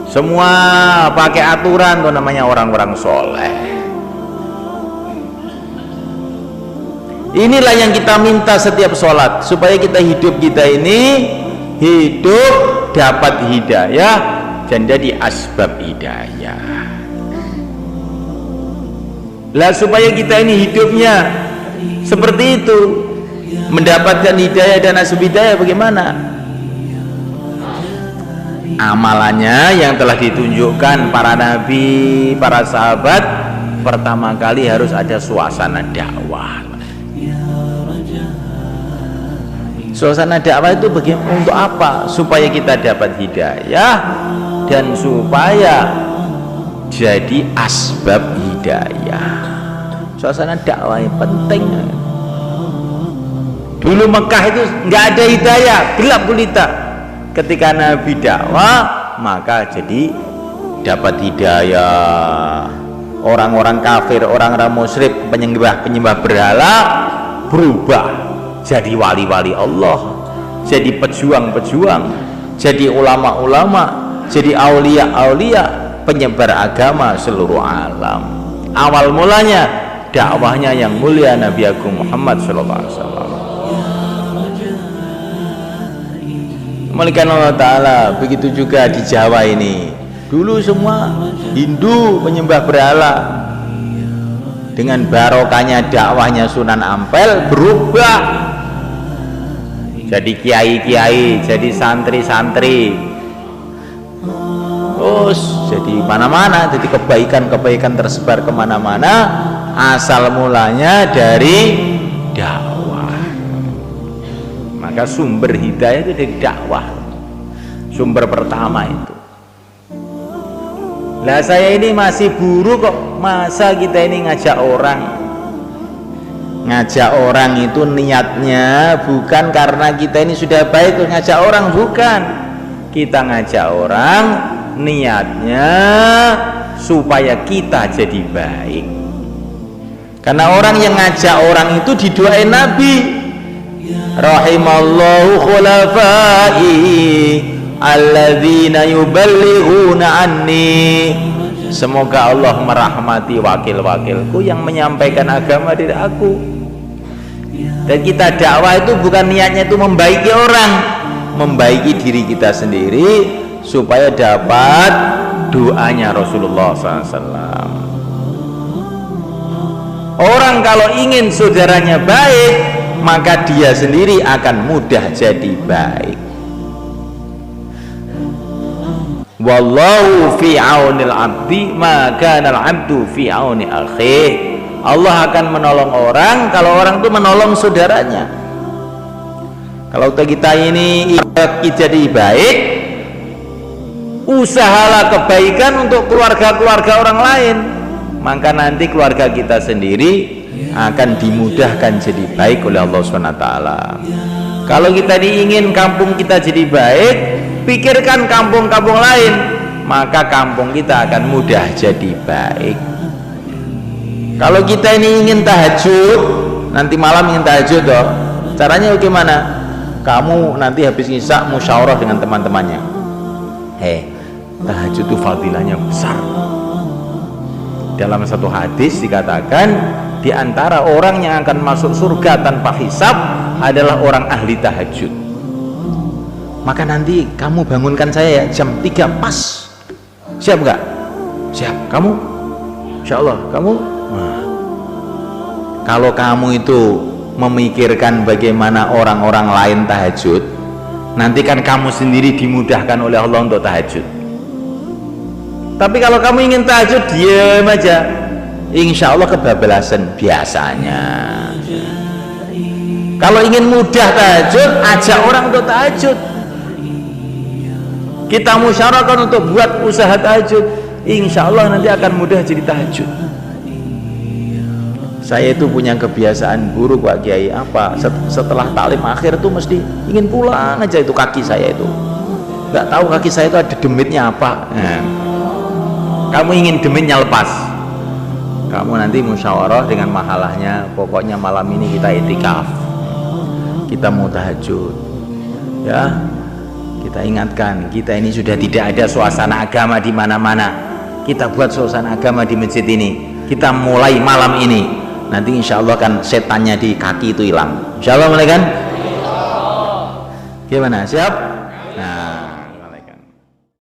Semua pakai aturan tuh namanya orang-orang soleh. Inilah yang kita minta setiap sholat, supaya hidup kita ini hidup dapat hidayah dan jadi asbab hidayah. Lah supaya kita ini hidupnya seperti itu, mendapatkan hidayah dan asbab hidayah, bagaimana? Amalannya yang telah ditunjukkan para nabi, para sahabat, pertama kali harus ada suasana dakwah. Suasana dakwah itu untuk apa? Supaya kita dapat hidayah dan supaya jadi asbab hidayah. Suasana dakwah yang penting. Dulu Mekah itu nggak ada hidayah, gelap gulita. Ketika Nabi dakwah, maka jadi dapat hidayah. Orang-orang kafir, orang-orang musyrik, penyembah berhala berubah jadi wali-wali Allah, jadi pejuang-pejuang, jadi ulama-ulama, jadi aulia-aulia, penyebar agama seluruh alam. Awal mulanya dakwahnya yang mulia Nabi Agung Muhammad SAW. Melikan Allah Ta'ala. Begitu juga di Jawa ini, dulu semua Hindu penyembah berhala. Dengan barokahnya dakwahnya Sunan Ampel berubah jadi kiai-kiai, jadi santri-santri, terus jadi mana-mana, jadi kebaikan-kebaikan tersebar kemana-mana. Asal mulanya dari dakwah. Maka sumber hidayah itu dari dakwah, sumber pertama itu. Lah saya ini masih buruk kok, masa kita ini ngajak orang itu niatnya bukan karena kita ini sudah baik ngajak orang, bukan. Kita ngajak orang niatnya supaya kita jadi baik. Karena orang yang ngajak orang itu didoain Nabi, rahimallahu khulafai alladzina yuballighuna anni. Semoga Allah merahmati wakil-wakilku yang menyampaikan agama dari aku. Dan kita dakwah itu bukan niatnya itu membaiki orang, membaiki diri kita sendiri supaya dapat doanya Rasulullah SAW. Orang kalau ingin saudaranya baik, maka dia sendiri akan mudah jadi baik. Wallahu fi aunil abdi ma kana al abdu fi auni akhih. Allah akan menolong orang kalau orang itu menolong saudaranya. Kalau kita ini jadi baik, usahalah kebaikan untuk keluarga-keluarga orang lain, maka nanti keluarga kita sendiri akan dimudahkan jadi baik oleh Allah SWT. Kalau kita ingin kampung kita jadi baik, pikirkan kampung-kampung lain, maka kampung kita akan mudah jadi baik. Kalau kita ini ingin tahajud, nanti malam ingin tahajud toh, caranya bagaimana? Kamu nanti habis isya musyawarah dengan teman-temannya. Tahajud itu fadilahnya besar. Dalam satu hadis dikatakan, di antara orang yang akan masuk surga tanpa hisab adalah orang ahli tahajud. Maka nanti kamu bangunkan saya ya jam 3 pas. Siap nggak? Siap. Kamu? Insya Allah. Kamu? Nah, kalau kamu itu memikirkan bagaimana orang-orang lain tahajud, nanti kan kamu sendiri dimudahkan oleh Allah untuk tahajud. Tapi kalau kamu ingin tahajud, diam aja, insya Allah kebablasan biasanya. Kalau ingin mudah tahajud, ajak orang untuk tahajud. Kita musyawarahkan untuk buat usaha tahajud, insya Allah nanti akan mudah jadi tahajud. Saya itu punya kebiasaan buruk Pak Kiai, apa setelah taklim akhir tuh mesti ingin pulang aja, itu kaki saya itu nggak tahu kaki saya itu ada demitnya apa. Kamu ingin demitnya lepas, kamu nanti musyawarah dengan mahalahnya, pokoknya malam ini kita itikaf, kita mau tahajud ya, Kita ingatkan, kita ini sudah tidak ada suasana agama di mana-mana. Kita buat suasana agama di masjid ini. Kita mulai malam ini. Nanti insya Allah kan setannya di kaki itu hilang. Insya Allah mulai kan? Gimana? Siap?